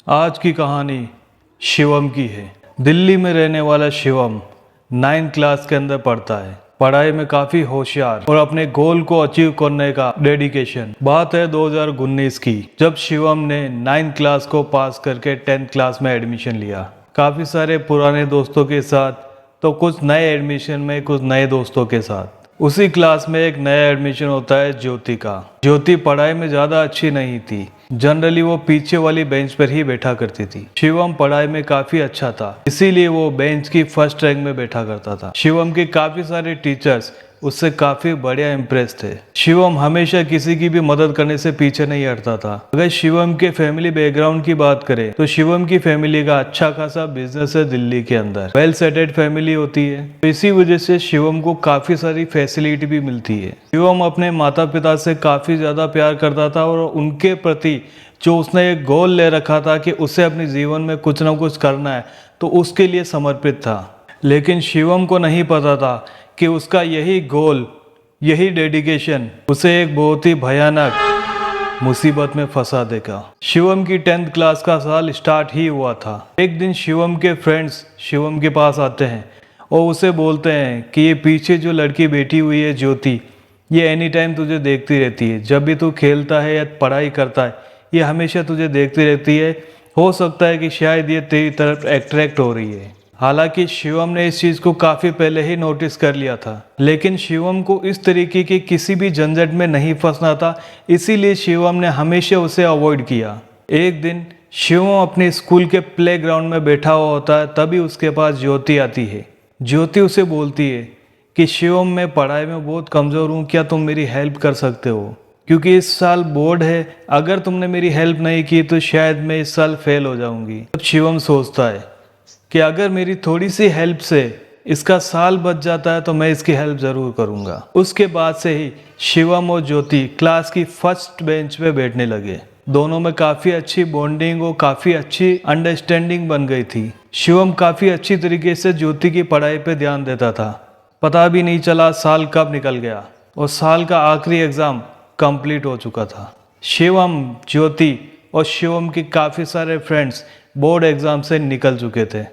आज की कहानी शिवम की है। दिल्ली में रहने वाला शिवम 9th क्लास के अंदर पढ़ता है। पढ़ाई में काफ़ी होशियार और अपने गोल को अचीव करने का डेडिकेशन। बात है 2019 की, जब शिवम ने 9th क्लास को पास करके 10th क्लास में एडमिशन लिया। काफ़ी सारे पुराने दोस्तों के साथ, तो कुछ नए एडमिशन में कुछ नए दोस्तों के साथ। उसी क्लास में एक नया एडमिशन होता है ज्योति का। ज्योति पढ़ाई में ज़्यादा अच्छी नहीं थी, जनरली वो पीछे वाली बेंच पर ही बैठा करती थी। शिवम पढ़ाई में काफी अच्छा था, इसीलिए वो बेंच की फर्स्ट रैंक में बैठा करता था। शिवम के काफी सारे टीचर्स उससे काफी बढ़िया इम्प्रेस थे। शिवम हमेशा किसी की भी मदद करने से पीछे नहीं हटता था। अगर शिवम के फैमिली बैकग्राउंड की बात करें तो शिवम की फैमिली का अच्छा खासा बिजनेस है दिल्ली के अंदर। वेल सेटेड फैमिली होती है, तो इसी वजह से शिवम को काफी सारी फैसिलिटी भी मिलती है। शिवम अपने माता पिता से काफी ज्यादा प्यार करता था और उनके प्रति जो उसने एक गोल ले रखा था कि उसे अपने जीवन में कुछ ना कुछ करना है, तो उसके लिए समर्पित था। लेकिन शिवम को नहीं पता था कि उसका यही गोल, यही डेडिकेशन उसे एक बहुत ही भयानक मुसीबत में फंसा देगा। शिवम की 10th क्लास का साल स्टार्ट ही हुआ था। एक दिन शिवम के फ्रेंड्स शिवम के पास आते हैं और उसे बोलते हैं कि ये पीछे जो लड़की बैठी हुई है ज्योति, ये एनी टाइम तुझे देखती रहती है। जब भी तू खेलता है या पढ़ाई करता है, ये हमेशा तुझे देखती रहती है। हो सकता है कि शायद ये तेरी तरफ अट्रैक्ट हो रही है। हालांकि शिवम ने इस चीज़ को काफ़ी पहले ही नोटिस कर लिया था, लेकिन शिवम को इस तरीके की किसी भी झंझट में नहीं फंसना था, इसीलिए शिवम ने हमेशा उसे अवॉइड किया। एक दिन शिवम अपने स्कूल के प्लेग्राउंड में बैठा हुआ होता है, तभी उसके पास ज्योति आती है। ज्योति उसे बोलती है कि शिवम, मैं पढ़ाई में बहुत कमज़ोर हूँ, क्या तुम मेरी हेल्प कर सकते हो? क्योंकि इस साल बोर्ड है, अगर तुमने मेरी हेल्प नहीं की तो शायद मैं इस साल फेल हो जाऊंगी। तब शिवम सोचता है कि अगर मेरी थोड़ी सी हेल्प से इसका साल बच जाता है तो मैं इसकी हेल्प ज़रूर करूंगा। उसके बाद से ही शिवम और ज्योति क्लास की फर्स्ट बेंच पे बैठने लगे। दोनों में काफ़ी अच्छी बॉन्डिंग और काफ़ी अच्छी अंडरस्टैंडिंग बन गई थी। शिवम काफ़ी अच्छी तरीके से ज्योति की पढ़ाई पे ध्यान देता था। पता भी नहीं चला साल कब निकल गया और साल का आखिरी एग्ज़ाम कंप्लीट हो चुका था। शिवम, ज्योति और शिवम के काफ़ी सारे फ्रेंड्स बोर्ड एग्ज़ाम से निकल चुके थे।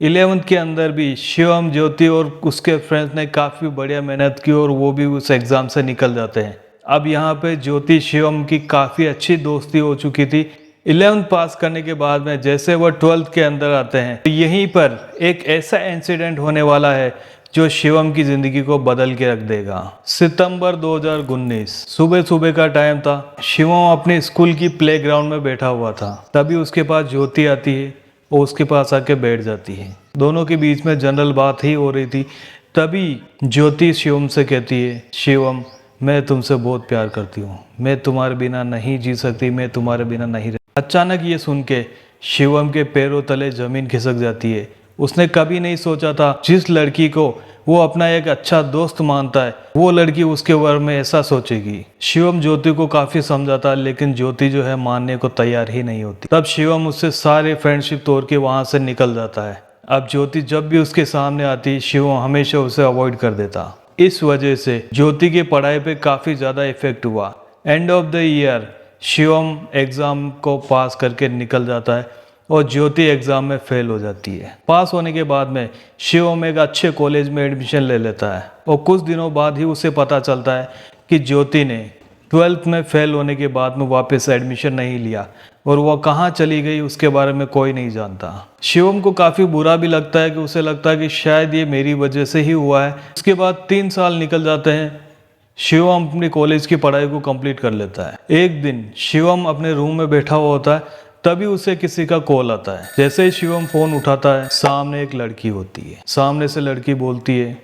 11th के अंदर भी शिवम, ज्योति और उसके फ्रेंड्स ने काफ़ी बढ़िया मेहनत की और वो भी उस एग्ज़ाम से निकल जाते हैं। अब यहाँ पे ज्योति शिवम की काफ़ी अच्छी दोस्ती हो चुकी थी। 11th पास करने के बाद में जैसे वो 12th के अंदर आते हैं, तो यहीं पर एक ऐसा इंसिडेंट होने वाला है जो शिवम की जिंदगी को बदल के रख देगा। सितंबर 2019, सुबह सुबह का टाइम था। शिवम अपने स्कूल की प्लेग्राउंड में बैठा हुआ था, तभी उसके पास ज्योति आती है और उसके पास आके बैठ जाती है। दोनों के बीच में जनरल बात ही हो रही थी। तभी ज्योति शिवम से कहती है, शिवम, मैं तुमसे बहुत प्यार करती हूँ, मैं तुम्हारे बिना नहीं जी सकती, मैं तुम्हारे बिना नहीं रह। अचानक ये सुन के शिवम के पैरों तले जमीन खिसक जाती है। उसने कभी नहीं सोचा था जिस लड़की को वो अपना एक अच्छा दोस्त मानता है, वो लड़की उसके बारे में ऐसा सोचेगी। शिवम ज्योति को काफी समझाता है, लेकिन ज्योति जो है मानने को तैयार ही नहीं होती। तब शिवम उससे सारे फ्रेंडशिप तोड़ के वहां से निकल जाता है। अब ज्योति जब भी उसके सामने आती, शिवम हमेशा उसे अवॉइड कर देता। इस वजह से ज्योति की पढ़ाई पे काफी ज्यादा इफेक्ट हुआ। End of the year Shivam exam को पास करके निकल जाता है और ज्योति एग्जाम में फेल हो जाती है। पास होने के बाद में शिवम एक अच्छे कॉलेज में एडमिशन ले लेता है और कुछ दिनों बाद ही उसे पता चलता है कि ज्योति ने 12th में फेल होने के बाद में वापस एडमिशन नहीं लिया और वह कहाँ चली गई उसके बारे में कोई नहीं जानता। शिवम को काफ़ी बुरा भी लगता है कि उसे लगता है कि शायद ये मेरी वजह से ही हुआ है। उसके बाद 3 साल निकल जाते हैं। शिवम अपनी कॉलेज की पढ़ाई को कंप्लीट कर लेता है। एक दिन शिवम अपने रूम में बैठा हुआ होता है, तभी उसे किसी का कॉल आता है। जैसे ही शिवम फोन उठाता है, सामने एक लड़की होती है। सामने से लड़की बोलती है,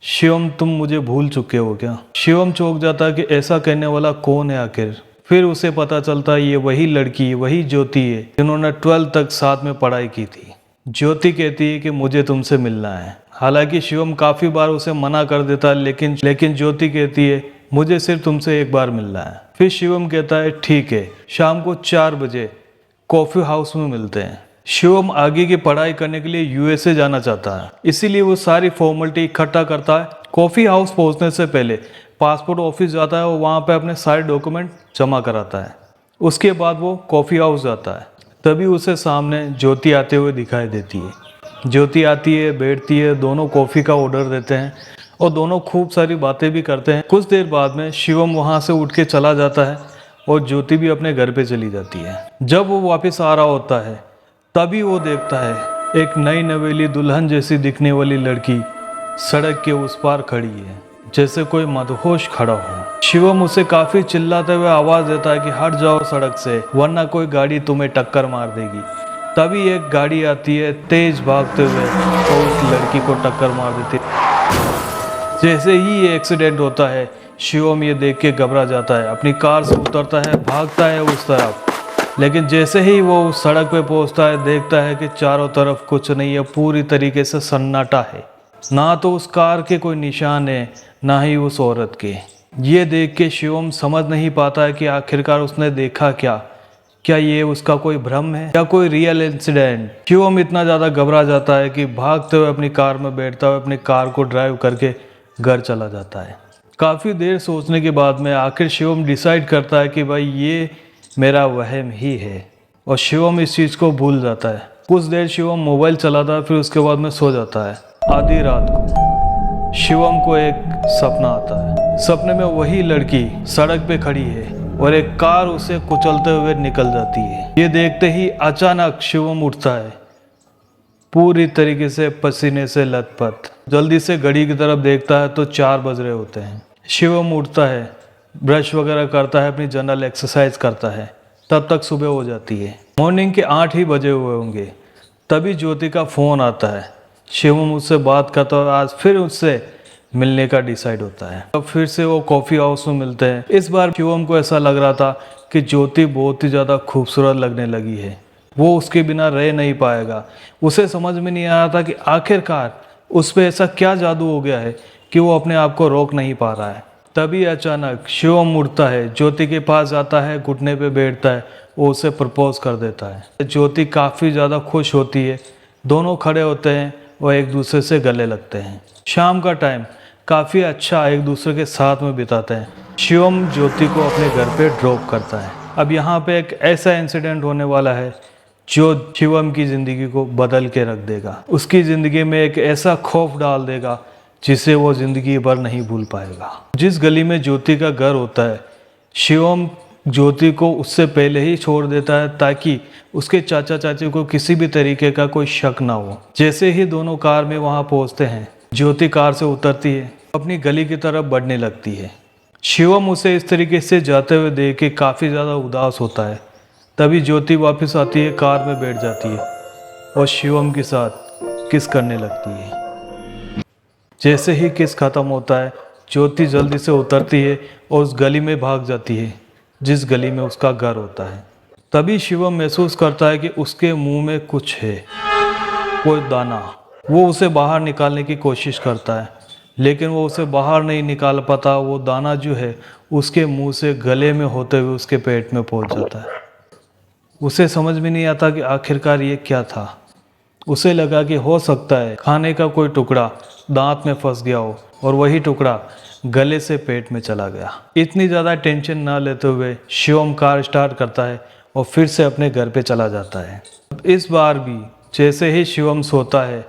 शिवम, तुम मुझे भूल चुके हो क्या? शिवम चौंक जाता है कि ऐसा कहने वाला कौन है आखिर। फिर उसे पता चलता है ये वही लड़की, वही ज्योति है जिन्होंने 12th तक साथ में पढ़ाई की थी। ज्योति कहती है कि मुझे तुमसे मिलना है। हालांकि शिवम काफी बार उसे मना कर देता है, लेकिन ज्योति कहती है, मुझे सिर्फ तुमसे एक बार मिलना है। फिर शिवम कहता है, ठीक है, शाम को 4 बजे कॉफी हाउस में मिलते हैं। शिवम आगे की पढ़ाई करने के लिए यूएसए जाना चाहता है, इसीलिए वो सारी फॉर्मेलिटी इकट्ठा करता है। कॉफी हाउस पहुंचने से पहले पासपोर्ट ऑफिस जाता है और वहाँ पे अपने सारे डॉक्यूमेंट जमा कराता है। उसके बाद वो कॉफी हाउस जाता है। तभी उसे सामने ज्योति आते हुए दिखाई देती है। ज्योति आती है, बैठती है, दोनों कॉफ़ी का ऑर्डर देते हैं और दोनों खूब सारी बातें भी करते हैं। कुछ देर बाद में शिवम वहाँ से उठ के चला जाता है और ज्योति भी अपने घर पे चली जाती है। जब वो वापस आ रहा होता है तभी वो देखता है एक नई नवेली दुल्हन जैसी दिखने वाली लड़की सड़क के उस पार खड़ी है, जैसे कोई मदहोश खड़ा हो। शिवम उसे काफी चिल्लाते हुए आवाज देता है कि हट जाओ सड़क से, वरना कोई गाड़ी तुम्हें टक्कर मार देगी। तभी एक गाड़ी आती है तेज भागते हुए और उस लड़की को टक्कर मार देती है। जैसे ही ये एक्सीडेंट होता है शिवम ये देख के घबरा जाता है, अपनी कार से उतरता है, भागता है उस तरफ। लेकिन जैसे ही वो उस सड़क पे पहुंचता है देखता है कि चारों तरफ कुछ नहीं है, पूरी तरीके से सन्नाटा है। ना तो उस कार के कोई निशान है, ना ही उस औरत के। ये देख के शिवम समझ नहीं पाता है कि आखिरकार उसने देखा क्या ये उसका कोई भ्रम है या कोई रियल इंसिडेंट। शिवम इतना ज़्यादा घबरा जाता है कि भागते हुए अपनी कार में बैठता हुए अपनी कार को ड्राइव करके घर चला जाता है। काफ़ी देर सोचने के बाद में आखिर शिवम डिसाइड करता है कि भाई ये मेरा वहम ही है, और शिवम इस चीज़ को भूल जाता है। कुछ देर शिवम मोबाइल चलाता है, फिर उसके बाद में सो जाता है। आधी रात को शिवम को एक सपना आता है। सपने में वही लड़की सड़क पे खड़ी है और एक कार उसे कुचलते हुए निकल जाती है। ये देखते ही अचानक शिवम उठता है, पूरी तरीके से पसीने से लथपथ। जल्दी से घड़ी की तरफ देखता है तो 4 बज रहे होते हैं। शिवम उठता है, ब्रश वगैरह करता है, अपनी जनरल एक्सरसाइज करता है। तब तक सुबह हो जाती है। मॉर्निंग के 8 ही बजे हुए होंगे। तभी ज्योति का फ़ोन आता है। शिवम उससे बात करता है, आज फिर उससे मिलने का डिसाइड होता है। अब फिर से वो कॉफ़ी हाउस में मिलते हैं। इस बार शिवम को ऐसा लग रहा था कि ज्योति बहुत ही ज़्यादा खूबसूरत लगने लगी है, वो उसके बिना रह नहीं पाएगा। उसे समझ में नहीं आ रहा था कि आखिरकार उस पर ऐसा क्या जादू हो गया है कि वो अपने आप को रोक नहीं पा रहा है। तभी अचानक शिवम उठता है, ज्योति के पास जाता है, घुटने पे बैठता है, वो उसे प्रपोज कर देता है। ज्योति काफ़ी ज़्यादा खुश होती है, दोनों खड़े होते हैं और एक दूसरे से गले लगते हैं। शाम का टाइम काफ़ी अच्छा एक दूसरे के साथ में बिताते हैं। शिवम ज्योति को अपने घर पे ड्रॉप करता है। अब यहाँ पे एक ऐसा इंसिडेंट होने वाला है जो शिवम की ज़िंदगी को बदल के रख देगा। उसकी ज़िंदगी में एक ऐसा खौफ डाल देगा जिसे वो ज़िंदगी भर नहीं भूल पाएगा। जिस गली में ज्योति का घर होता है, शिवम ज्योति को उससे पहले ही छोड़ देता है ताकि उसके चाचा चाची को किसी भी तरीके का कोई शक ना हो। जैसे ही दोनों कार में वहाँ पहुँचते हैं, ज्योति कार से उतरती है, अपनी गली की तरफ बढ़ने लगती है। शिवम उसे इस तरीके से जाते हुए देख के काफ़ी ज़्यादा उदास होता है। तभी ज्योति वापस आती है, कार में बैठ जाती है और शिवम के साथ किस करने लगती है। जैसे ही किस ख़त्म होता है, ज्योति जल्दी से उतरती है और उस गली में भाग जाती है जिस गली में उसका घर होता है। तभी शिवम महसूस करता है कि उसके मुंह में कुछ है, कोई दाना। वो उसे बाहर निकालने की कोशिश करता है लेकिन वो उसे बाहर नहीं निकाल पाता। वो दाना जो है उसके मुंह से गले में होते हुए उसके पेट में पहुंच जाता है। उसे समझ में नहीं आता कि आखिरकार ये क्या था। उसे लगा कि हो सकता है खाने का कोई टुकड़ा दांत में फंस गया हो और वही टुकड़ा गले से पेट में चला गया। इतनी ज़्यादा टेंशन ना लेते हुए शिवम कार स्टार्ट करता है और फिर से अपने घर पे चला जाता है। इस बार भी जैसे ही शिवम सोता है,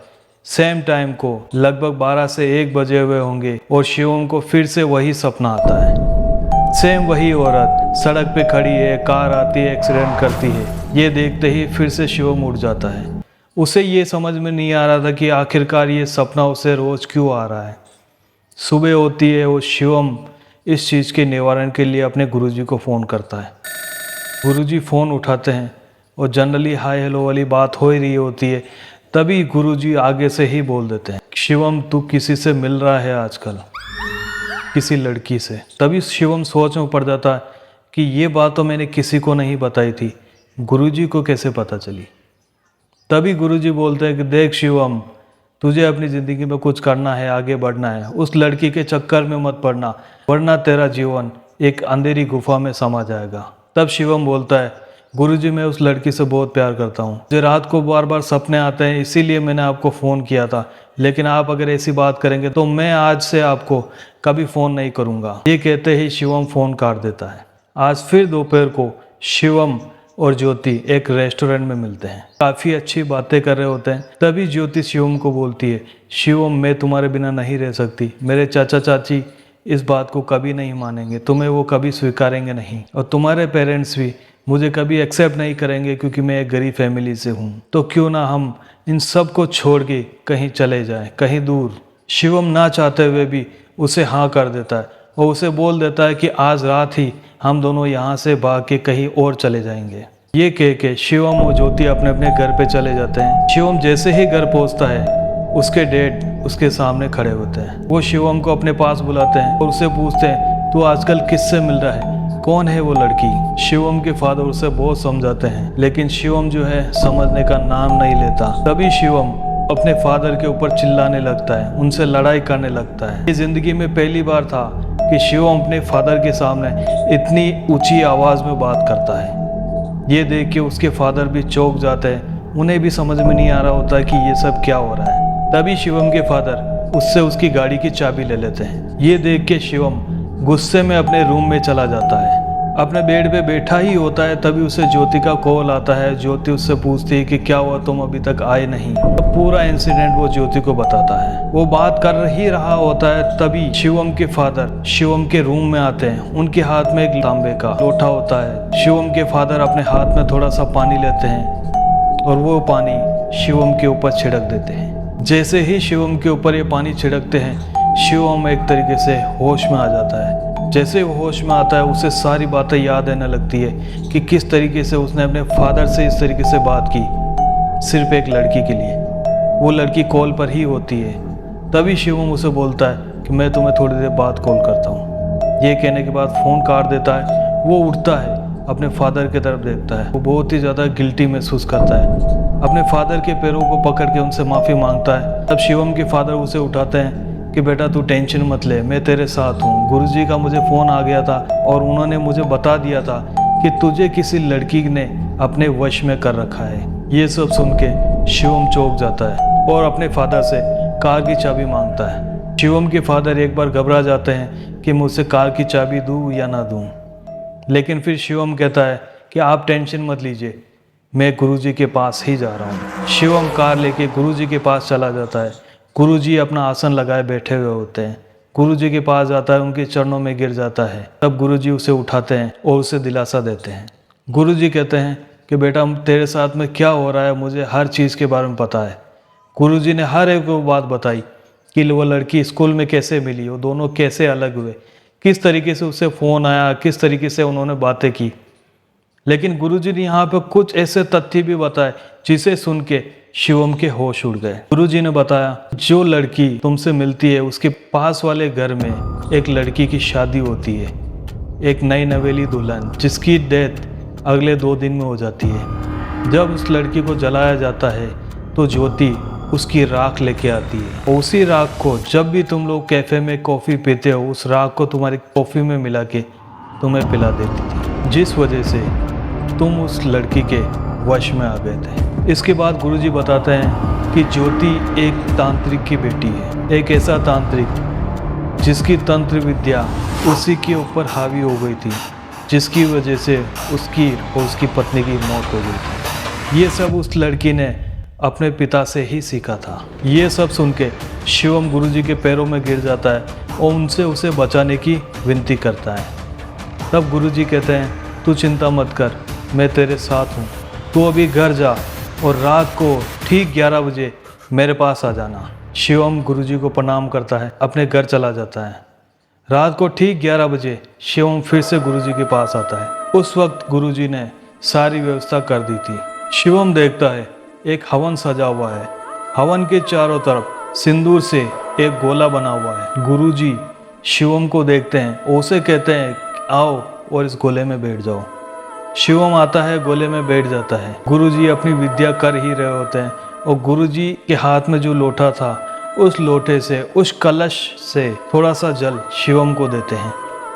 सेम टाइम को लगभग 12 से 1 बजे हुए होंगे और शिवम को फिर से वही सपना आता है। सेम वही औरत सड़क पे खड़ी है, कार आती है, एक्सीडेंट करती है। ये देखते ही फिर से शिवम उठ जाता है। उसे ये समझ में नहीं आ रहा था कि आखिरकार ये सपना उसे रोज़ क्यों आ रहा है। सुबह होती है, वो शिवम इस चीज़ के निवारण के लिए अपने गुरुजी को फ़ोन करता है। गुरुजी फ़ोन उठाते हैं और जनरली हाय हेलो वाली बात हो ही रही होती है। तभी गुरुजी आगे से ही बोल देते हैं, शिवम तू किसी से मिल रहा है आजकल, किसी लड़की से। तभी शिवम सोच में पड़ जाता है कि ये बात तो मैंने किसी को नहीं बताई थी, गुरुजी को कैसे पता चली। तभी गुरुजी बोलते हैं कि देख शिवम, तुझे अपनी ज़िंदगी में कुछ करना है, आगे बढ़ना है, उस लड़की के चक्कर में मत पड़ना, वरना तेरा जीवन एक अंधेरी गुफा में समा जाएगा। तब शिवम बोलता है, गुरुजी मैं उस लड़की से बहुत प्यार करता हूँ, मुझे रात को बार बार सपने आते हैं, इसीलिए मैंने आपको फ़ोन किया था, लेकिन आप अगर ऐसी बात करेंगे तो मैं आज से आपको कभी फ़ोन नहीं करूँगा। ये कहते ही शिवम फ़ोन काट देता है। आज फिर दोपहर को शिवम और ज्योति एक रेस्टोरेंट में मिलते हैं। काफ़ी अच्छी बातें कर रहे होते हैं। तभी ज्योति शिवम को बोलती है, शिवम मैं तुम्हारे बिना नहीं रह सकती। मेरे चाचा चाची इस बात को कभी नहीं मानेंगे, तुम्हें वो कभी स्वीकारेंगे नहीं, और तुम्हारे पेरेंट्स भी मुझे कभी एक्सेप्ट नहीं करेंगे क्योंकि मैं एक गरीब फैमिली से हूँ। तो क्यों ना हम इन सब को छोड़ के कहीं चले जाएं, कहीं दूर। शिवम ना चाहते हुए भी उसे हाँ कर देता है और उसे बोल देता है कि आज रात ही हम दोनों यहाँ से भाग के कहीं और चले जाएंगे। ये कह के शिवम और ज्योति अपने अपने घर पे चले जाते हैं। शिवम जैसे ही घर पहुँचता है, उसके डैड उसके सामने खड़े होते हैं। वो शिवम को अपने पास बुलाते हैं और उससे पूछते हैं, तू आजकल किससे मिल रहा है, कौन है वो लड़की। शिवम के फादर उसे बहुत समझाते हैं, लेकिन शिवम जो है समझने का नाम नहीं लेता। तभी शिवम अपने फादर के ऊपर चिल्लाने लगता है, उनसे लड़ाई करने लगता है। ये जिंदगी में पहली बार था कि शिवम अपने फादर के सामने इतनी ऊंची आवाज में बात करता है। ये देख के उसके फादर भी चौंक जाते हैं, उन्हें भी समझ में नहीं आ रहा होता कि ये सब क्या हो रहा है। तभी शिवम के फादर उससे उसकी गाड़ी की चाबी ले लेते हैं। ये देख के शिवम गुस्से में अपने रूम में चला जाता है। अपने बेड पे बैठा ही होता है, तभी उसे ज्योति का कॉल आता है। ज्योति उससे पूछती है कि क्या हुआ, तुम अभी तक आए नहीं। तो पूरा इंसिडेंट वो ज्योति को बताता है। वो बात कर ही रहा होता है, तभी शिवम के फादर शिवम के रूम में आते हैं। उनके हाथ में एक तांबे का लोटा होता है। शिवम के फादर अपने हाथ में थोड़ा सा पानी लेते हैं और वो पानी शिवम के ऊपर छिड़क देते हैं। जैसे ही शिवम के ऊपर ये पानी छिड़कते हैं, शिवम एक तरीके से होश में आ जाता है। जैसे वो होश में आता है, उसे सारी बातें याद आने लगती है कि किस तरीके से उसने अपने फादर से इस तरीके से बात की, सिर्फ एक लड़की के लिए। वो लड़की कॉल पर ही होती है। तभी शिवम उसे बोलता है कि मैं तुम्हें थोड़ी देर बाद कॉल करता हूँ। ये कहने के बाद फ़ोन काट देता है। वो उठता है, अपने फादर की तरफ देखता है। वो बहुत ही ज़्यादा गिल्टी महसूस करता है। अपने फादर के पैरों को पकड़ के उनसे माफ़ी मांगता है। तब शिवम के फादर उसे उठाते हैं कि बेटा तू टेंशन मत ले, मैं तेरे साथ हूँ। गुरुजी का मुझे फ़ोन आ गया था और उन्होंने मुझे बता दिया था कि तुझे किसी लड़की ने अपने वश में कर रखा है। ये सब सुन के शिवम चौंक जाता है और अपने फादर से कार की चाबी मांगता है। शिवम के फादर एक बार घबरा जाते हैं कि मुझसे कार की चाबी दूँ या ना दूँ, लेकिन फिर शिवम कहता है कि आप टेंशन मत लीजिए, मैं गुरुजी के पास ही जा रहा हूँ। शिवम कार लेके गुरुजी के पास चला जाता है। गुरुजी अपना आसन लगाए बैठे हुए होते हैं। गुरुजी के पास जाता है, उनके चरणों में गिर जाता है। तब गुरुजी उसे उठाते हैं और उसे दिलासा देते हैं। गुरुजी कहते हैं कि बेटा तेरे साथ में क्या हो रहा है, मुझे हर चीज़ के बारे में पता है। गुरुजी ने हर एक बात बताई कि वो लड़की स्कूल में कैसे मिली, वो दोनों कैसे अलग हुए, किस तरीके से उससे फ़ोन आया, किस तरीके से उन्होंने बातें की। लेकिन गुरुजी ने यहाँ पर कुछ ऐसे तथ्य भी बताए जिसे सुन के शिवम के होश उड़ गए। गुरुजी ने बताया, जो लड़की तुमसे मिलती है उसके पास वाले घर में एक लड़की की शादी होती है, एक नई नवेली दुल्हन, जिसकी डेथ अगले 2 दिन में हो जाती है। जब उस लड़की को जलाया जाता है तो ज्योति उसकी राख लेके आती है और उसी राख को जब भी तुम लोग कैफ़े में कॉफ़ी पीते हो, उस राख को तुम्हारी कॉफ़ी में मिला के तुम्हें पिला देती थी, जिस वजह से तुम उस लड़की के वश में आ गए थे। इसके बाद गुरुजी बताते हैं कि ज्योति एक तांत्रिक की बेटी है, एक ऐसा तांत्रिक जिसकी तंत्र विद्या उसी के ऊपर हावी हो गई थी, जिसकी वजह से उसकी और उसकी पत्नी की मौत हो गई थी। ये सब उस लड़की ने अपने पिता से ही सीखा था। ये सब सुन के शिवम गुरुजी के पैरों में गिर जाता है और उनसे उसे बचाने की विनती करता है। तब गुरुजी कहते हैं, तू चिंता मत कर, मैं तेरे साथ हूँ, तू अभी घर जा और रात को ठीक 11 बजे मेरे पास आ जाना। शिवम गुरुजी को प्रणाम करता है, अपने घर चला जाता है। रात को ठीक 11 बजे शिवम फिर से गुरुजी के पास आता है। उस वक्त गुरुजी ने सारी व्यवस्था कर दी थी। शिवम देखता है एक हवन सजा हुआ है, हवन के चारों तरफ सिंदूर से एक गोला बना हुआ है। गुरुजी शिवम को देखते हैं और उसे कहते हैं, आओ और इस गोले में बैठ जाओ। शिवम आता है, गोले में बैठ जाता है। गुरुजी अपनी विद्या कर ही रहे होते हैं और गुरुजी के हाथ में जो लोटा था, उस लोटे से, उस कलश से थोड़ा सा जल शिवम को देते हैं।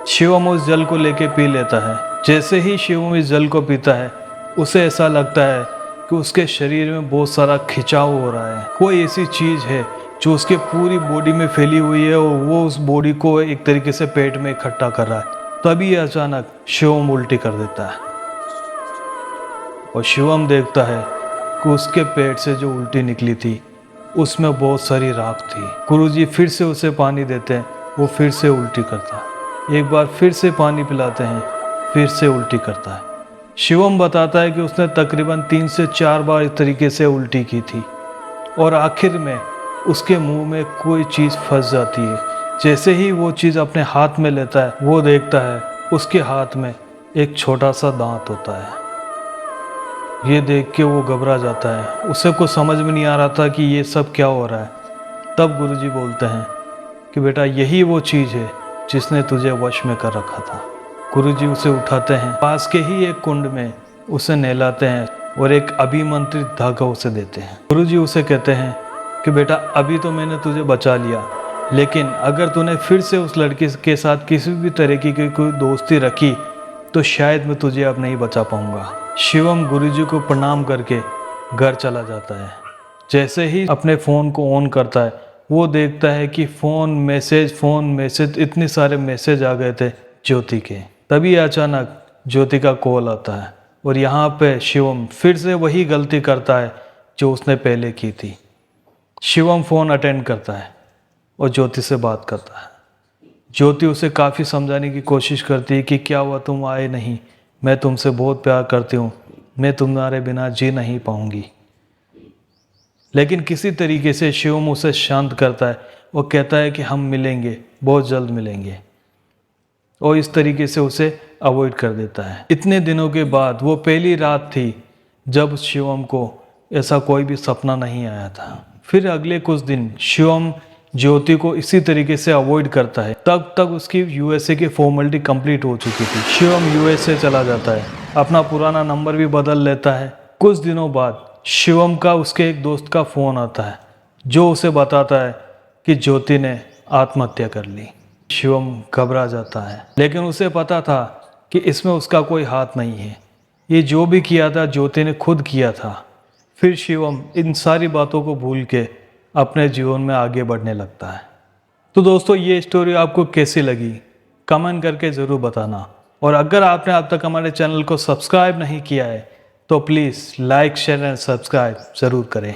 शिवम उस जल को लेके पी लेता है। जैसे ही शिवम इस जल को पीता है, उसे ऐसा लगता है कि उसके शरीर में बहुत सारा खिंचाव हो रहा है। कोई ऐसी चीज़ है जो उसके पूरी बॉडी में फैली हुई है और वो उस बॉडी को एक तरीके से पेट में इकट्ठा कर रहा है। तभी अचानक शिवम उल्टी कर देता है। और शिवम देखता है कि उसके पेट से जो उल्टी निकली थी उसमें बहुत सारी राख थी। गुरुजी फिर से उसे पानी देते हैं, वो फिर से उल्टी करता है। एक बार फिर से पानी पिलाते हैं, फिर से उल्टी करता है। शिवम बताता है कि उसने तकरीबन 3 से 4 बार इस तरीके से उल्टी की थी और आखिर में उसके मुंह में कोई चीज़ फंस जाती है। जैसे ही वो चीज़ अपने हाथ में लेता है, वो देखता है उसके हाथ में एक छोटा सा दांत होता है। ये देख के वो घबरा जाता है, उसे कुछ समझ में नहीं आ रहा था कि ये सब क्या हो रहा है। तब गुरुजी बोलते हैं कि बेटा यही वो चीज़ है जिसने तुझे वश में कर रखा था। गुरुजी उसे उठाते हैं, पास के ही एक कुंड में उसे नहलाते हैं और एक अभिमंत्रित धागा उसे देते हैं। गुरुजी उसे कहते हैं कि बेटा अभी तो मैंने तुझे बचा लिया, लेकिन अगर तूने फिर से उस लड़की के साथ किसी भी तरीके की कोई दोस्ती रखी तो शायद मैं तुझे अब नहीं बचा पाऊंगा। शिवम गुरुजी को प्रणाम करके घर चला जाता है। जैसे ही अपने फ़ोन को ऑन करता है, वो देखता है कि फ़ोन मैसेज इतने सारे मैसेज आ गए थे ज्योति के। तभी अचानक ज्योति का कॉल आता है और यहाँ पे शिवम फिर से वही गलती करता है जो उसने पहले की थी। शिवम फ़ोन अटेंड करता है और ज्योति से बात करता है। ज्योति उसे काफ़ी समझाने की कोशिश करती है कि क्या हुआ, तुम आए नहीं, मैं तुमसे बहुत प्यार करती हूँ, मैं तुम्हारे बिना जी नहीं पाऊँगी। लेकिन किसी तरीके से शिवम उसे शांत करता है। वो कहता है कि हम मिलेंगे, बहुत जल्द मिलेंगे, और इस तरीके से उसे अवॉइड कर देता है। इतने दिनों के बाद वो पहली रात थी जब शिवम को ऐसा कोई भी सपना नहीं आया था। फिर अगले कुछ दिन शिवम ज्योति को इसी तरीके से अवॉइड करता है। तब तक उसकी यूएसए की फॉर्मेलिटी कंप्लीट हो चुकी थी। शिवम यूएसए चला जाता है, अपना पुराना नंबर भी बदल लेता है। कुछ दिनों बाद शिवम का उसके एक दोस्त का फ़ोन आता है जो उसे बताता है कि ज्योति ने आत्महत्या कर ली। शिवम घबरा जाता है, लेकिन उसे पता था कि इसमें उसका कोई हाथ नहीं है। ये जो भी किया था ज्योति ने खुद किया था। फिर शिवम इन सारी बातों को भूल के अपने जीवन में आगे बढ़ने लगता है। तो दोस्तों, ये स्टोरी आपको कैसी लगी कमेंट करके ज़रूर बताना। और अगर आपने अब तक हमारे चैनल को सब्सक्राइब नहीं किया है तो please like share and subscribe ज़रूर करें।